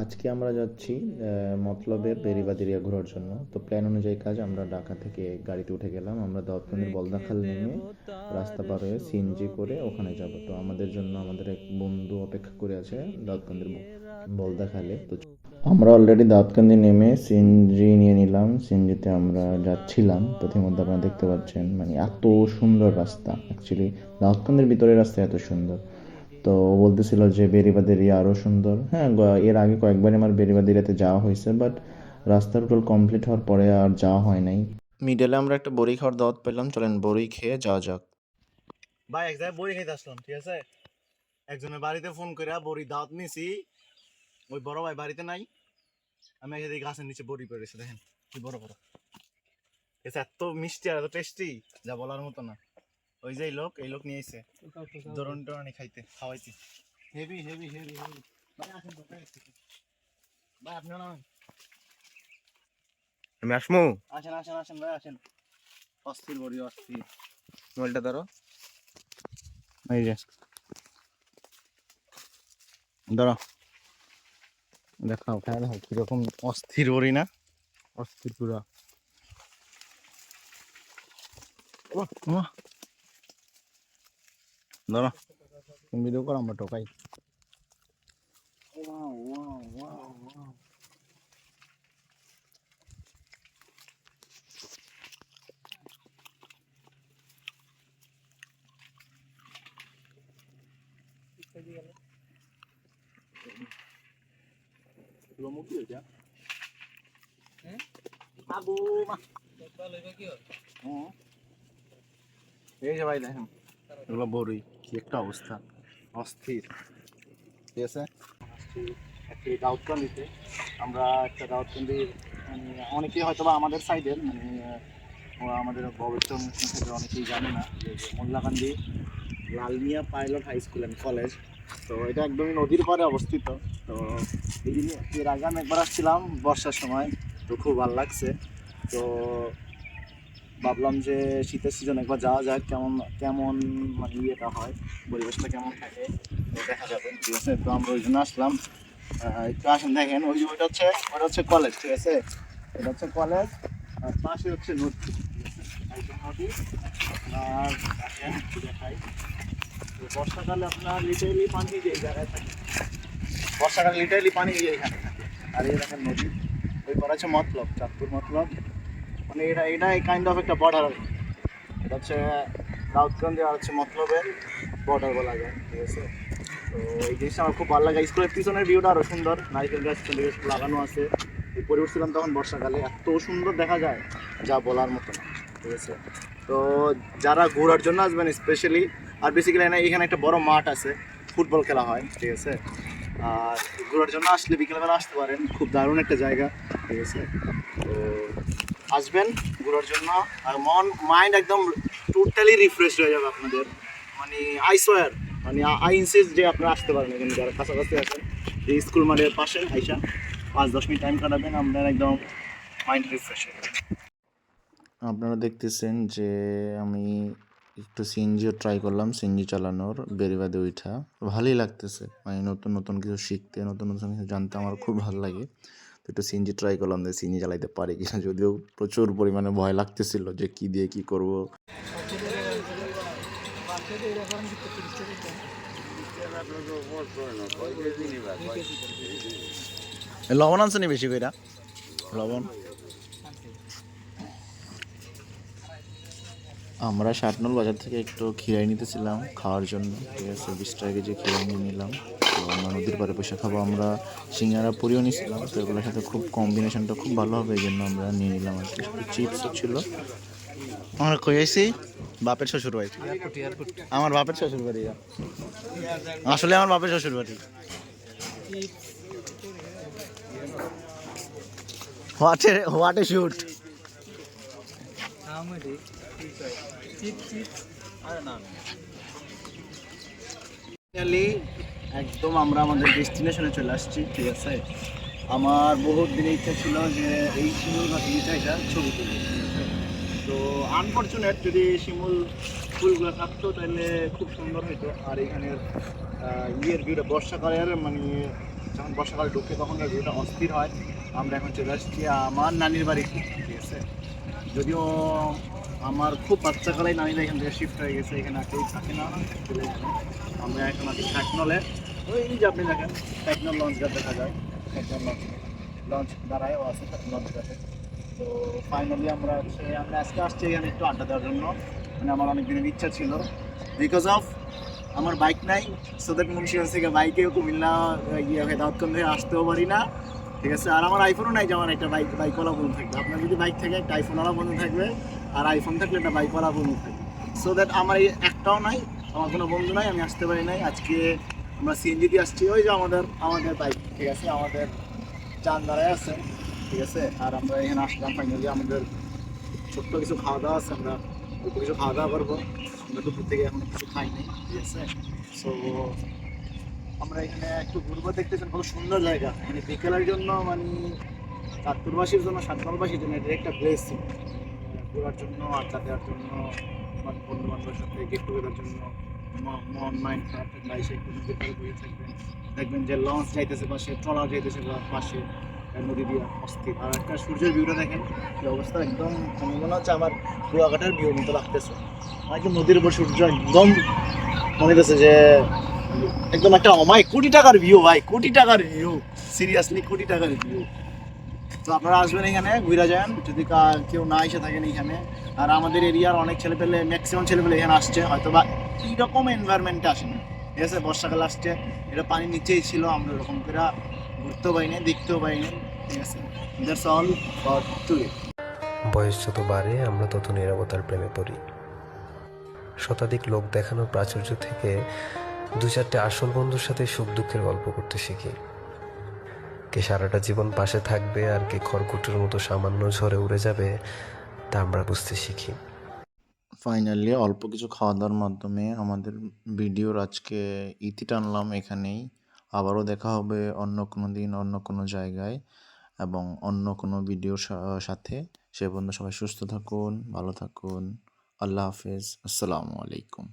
আজকে আমরা যাচ্ছি মতলবের বেরিবাদ এরিয়া ঘোরার জন্য। তো প্ল্যান অনুযায়ী কাজ, আমরা ঢাকা থেকে গাড়িতে উঠে গেলাম। আমরা দাউদকান্দির বলদাখাল নেমে রাস্তা পার হয়ে সিএনজি করে ওখানে যাব। তো আমাদের জন্য আমাদের এক বন্ধু অপেক্ষা করে আছে দাউদকান্দির বলদাখালে। তো আমরা অলরেডি দাউদকান্দি নেমে সিএনজি নিয়ে নিলাম। সিএনজিতে আমরা যাচ্ছিলাম, প্রতিমধ্যে আপনারা দেখতে পাচ্ছেন মানে এত সুন্দর রাস্তা। অ্যাকচুয়ালি দাউদকান্দির ভিতরের রাস্তা এত সুন্দর। তো ও বলতেছিল যে বেরিবাদ এরিয়া আরও সুন্দর। হ্যাঁ, এর আগে কয়েকবার আমার বেরিবাদ এরিয়াতে যাওয়া হয়েছে, বাট রাস্তা টোটাল কমপ্লিট হওয়ার পরে আর যাওয়া হয় নাই। মিডলে আমরা একটা বড়ি খাওয়ার দাওয়াত পেলাম, চলেন বড়ি খেয়ে যাওয়া যাক। ভাই এক জায়গায় বড়ি খাইতে আসলাম, ঠিক আছে। একজনের বাড়িতে ফোন করে বড়ি দাওয়াত নিছি। ওই বড় ভাই বাড়িতে নাই। আমি এই গাছের নিচে বড়ি পেরেছি, দেখেন কি বড় বড়। এত মিষ্টি আর এত টেস্টি, যা বলার মতো না। ওই যে এই লোক নিয়ে এসে ধরন টরনি খাইতে খাওয়াইছি। Heavy heavy heavy heavy. ভাই আসেন তো, ভাই আপনি নামেন। আমি আসমু। আসেন আসেন আসেন ভাই আসেন। অস্থির বড়ি অস্থির। মোবাইলটা ধরো। এই যে ধরো, দেখাও খাই দেখো কিরকম অস্থির বড়ি না, অস্থির পুরা। ধরো ভিডিও কর, আমরা টোকাই। এই যে ভাই দেখেন, এগুলো বড়ই, কি একটা অবস্থা, অস্থির। ঠিক আছে, একটি দাউদকান্দিতে আমরা একটা দাউদকান্দির মানে অনেকেই হয়তো বা আমাদের সাইডের মানে আমাদের গবেষণ সাইডের অনেকেই জানে না যে Mollakandi Lalmia pilot high school and college. তো এটা একদমই নদীর পাড়ে অবস্থিত। তো এই দিন এর আগে আমি একবার আসছিলাম বর্ষার সময়, তো খুব ভালো লাগছে। তো ভাবলাম যে শীতের সিজন একবার যাওয়া যাক, কেমন কেমন মানে ইয়েটা হয়, পরিবেশটা কেমন থাকে দেখা যাবে। ঠিক আছে, তো আমরা ওই জন্য আসলাম। একটু আসেন দেখেন, ওইটা হচ্ছে কলেজ। ঠিক আছে, এটা হচ্ছে কলেজ, আর পাশে হচ্ছে নদী। নদী আর দেখেন একটু দেখাই। তো বর্ষাকালে আপনার লিটারেলি পানি এই জায়গায় থাকে, বর্ষাকালে লিটারেলি পানি এখানে থাকে। আর এই দেখেন নদী, ওই পর আছে মতলব, চাঁদপুর মতলব। মানে এটা কাইন্ড অফ একটা বর্ডার। এটা হচ্ছে দাউদকান্দি আর হচ্ছে মতলবের বর্ডার বলা যায়। ঠিক আছে, তো এই জিনিসটা আমার খুব ভালো লাগে। স্কুলের পিছনের ভিউটা আরও সুন্দর, নারকেল গাছ লাগানো আছে। পরে উঠছিলাম তখন বর্ষাকালে, এত সুন্দর দেখা যায় যা বলার মতো না। ঠিক আছে, তো যারা ঘোরার জন্য আসবেন স্পেশালি, আর বেসিক্যালি এখানে একটা বড় মাঠ আছে, ফুটবল খেলা হয়। ঠিক আছে, আর ঘোরার জন্য আসলে বিকেলবেলা আসতে পারেন, খুব দারুণ একটা জায়গা। ঠিক আছে, তো আসবেন ঘোরার জন্য, আর মাইন্ড একদম টোটালি রিফ্রেশ হয়ে যাবে আপনাদের। মানে আই সোয়ার, মানে আই ইনসিস্ট যে আপনারা আসতে পারেন এখানে যারা কাছাকাছি আছেন। এই স্কুল মাঠের পাশে আইসা 5-10 মিনিট টাইম কাটাবেন, আপনার একদম মাইন্ড রিফ্রেশ হয়ে যাবে। আপনারা দেখতেছেন যে আমি একটু সিএনজিও ট্রাই করলাম, সিএনজি চালানোর বেরিবাদে উঠা। ভালোই লাগতেছে, মানে নতুন নতুন কিছু শিখতে, নতুন নতুন কিছু জানতে আমার খুব ভালো লাগে। তো একটু সিএনজি ট্রাই করলাম যে সিএনজি চালাইতে পারি কিনা, যদিও প্রচুর পরিমাণে ভয় লাগতেছিল যে কী দিয়ে কী করব। লবণ আনছে নি বেশি কইরা, লবণ। আমরা শাটনল বাজার থেকে একটু খিরাই নিতেছিলাম খাওয়ার জন্য। ঠিক আছে, 20 টাকা কেজি খিরাই নিয়ে নিলাম। তো আমরা নদীর পাড়ে বসে খাবো। আমরা সিঙ্গারা পুরিও নিয়েছিলাম, তো এগুলোর সাথে খুব কম্বিনেশনটা খুব ভালো হবে, এই জন্য আমরা নিয়ে নিলাম আর কি। সাথে চিপসও ছিল। আমরা কই আইছি বাপের শ্বশুর বাড়ি, আমার বাপের শ্বশুর বাড়ি, আসলে আমার বাপের শ্বশুর বাড়ি। What a shoot. একদম আমরা আমাদের ডেস্টিনেশনে চলে আসছি। ঠিক আছে, আমার বহুত দিনের ইচ্ছা ছিল যে এই শিমুল গাছের জায়গা ছবি তুলি। তো আনফর্চুনেট, যদি শিমুল ফুলগুলো থাকতো তাহলে খুব সুন্দর হতো। আর এখানের ইয়ের ভিউটা বর্ষাকালের মানে যখন বর্ষাকাল ঢুকে তখন ভিউটা অস্থির হয়। আমরা এখন চলে আসছি আমার নানির বাড়িতে, ঠিক আছে। যদিও আমার খুব বাচ্চাকালে নানিরা এখান থেকে শিফট হয়ে গেছে, এখানে কেউ থাকে না চলে গেছে। আমরা এখন আছি ঠ্যাকনলে, ওই যে আপনি দেখেন ঠ্যাকনল লঞ্চ ঘাট দেখা যায়, ঠ্যাকনল লঞ্চ দাঁড়ায় ও আছে লঞ্চ ঘাটে। তো ফাইনালি আমরা আজকে আসছি এখানে একটু আড্ডা দেওয়ার জন্য। মানে আমার অনেক দিনের ইচ্ছা ছিল, বিকজ অফ আমার বাইক নাই, সো দ্যাট মুন্সিগঞ্জ থেকে বাইকে কুমিল্লা দাউদকান্দি হয়ে আসতেও পারি না, ঠিক আছে। আর আমার আইফোনও নাই যে আমার একটা বাইকওয়ালা বন্ধু থাকবে। আপনার যদি বাইক থাকে একটা আইফোনওয়ালা বন্ধু থাকবে, আর আইফোন থাকলে একটা বাইকওয়ালা বন্ধু থাকবে। সো দ্যাট আমার এই একটাও নাই, আমার কোনো বন্ধু নাই, আমি আসতে পারি নাই। আজকে আমরা সিএনজিতে আসছি, ওই যে আমাদের বাইক, ঠিক আছে, আমাদের চান দাঁড়ায় আছে, ঠিক আছে। আর আমরা এখানে আসলাম ফাইনালি, আমাদের ছোট্ট কিছু খাওয়া দাওয়া আছে, আমরা অল্প কিছু খাওয়া দাওয়া করবো। আমরা দুপুর থেকে এখন কিছু খাইনি, ঠিক আছে। সো আমরা এখানে একটু ঘুরবো, দেখতেছেন কত সুন্দর জায়গা, মানে বিকেলের জন্য, মানে চাঁদপুরবাসীর জন্য, সাতমালবাসীর জন্য এটা একটা প্লেস ঘোরার জন্য, আড্ডা দেওয়ার জন্য, মানে বন্ধু বান্ধবের সাথে গেট টুগেদার জন্য। মন মাইন্ড খারাপ থাকলে এসে একটু নদীর পাড়ে বসে থাকবেন, দেখবেন যে লঞ্চ যাইতেছে পাশে, ট্রলার যাইতেছে পাশে, নদী দিয়ে অস্থির। আর একটা সূর্যের ভিউটা দেখেন কি অবস্থা, একদম মনে হচ্ছে আমার কুয়াকাটার ভিউ মতো লাগতেছে। আমার কি নদীর উপর সূর্য একদম মনে হচ্ছে যে একদম একটা অমায় কোটি টাকার ভিউ ভাই, কোটি টাকার ভিউ, সিরিয়াসলি কোটি টাকার ভিউ। তো আপনারা আসবেন এখানে ঘুরে যান, যদি কেউ না এসে থাকেন এখানে। আর আমাদের এরিয়ার অনেক ছেলেপেলে, ম্যাক্সিমাম ছেলেপেলে এখানে আসছে, হয়তো বা এইরকম এনভায়রনমেন্টে আসে না, ঠিক আছে। বর্ষাকাল আসছে, এটা পানির নিচেই ছিল, আমরা এরকম করে ঘুরতেও পাইনি, দেখতেও পাইনি, ঠিক আছে। That's all for today. বয়স যত বাড়ে আমরা তত নীরবতার প্রেমে পড়ি। শতাধিক লোক দেখানোর প্রাচুর্য থেকে দু চারটে আসল বন্ধুর সাথে সুখ দুঃখের গল্প করতে শিখি। কে সারাটা জীবন পাশে থাকবে আর কে খড়কুটোর মতো সামান্য ঝড়ে উড়ে যাবে তা আমরা বুঝতে শিখি। ফাইনালি অল্প কিছু খাওয়া দাওয়ার মাধ্যমে আমাদের ভিডিওর আজকে ইতি টানলাম এখানেই। আবারও দেখা হবে অন্য কোনো দিন, অন্য কোনো জায়গায় এবং অন্য কোনো ভিডিওর সাথে। সে পর্যন্ত সবাই সুস্থ থাকুন, ভালো থাকুন। আল্লাহ হাফেজ, আসসালামু আলাইকুম।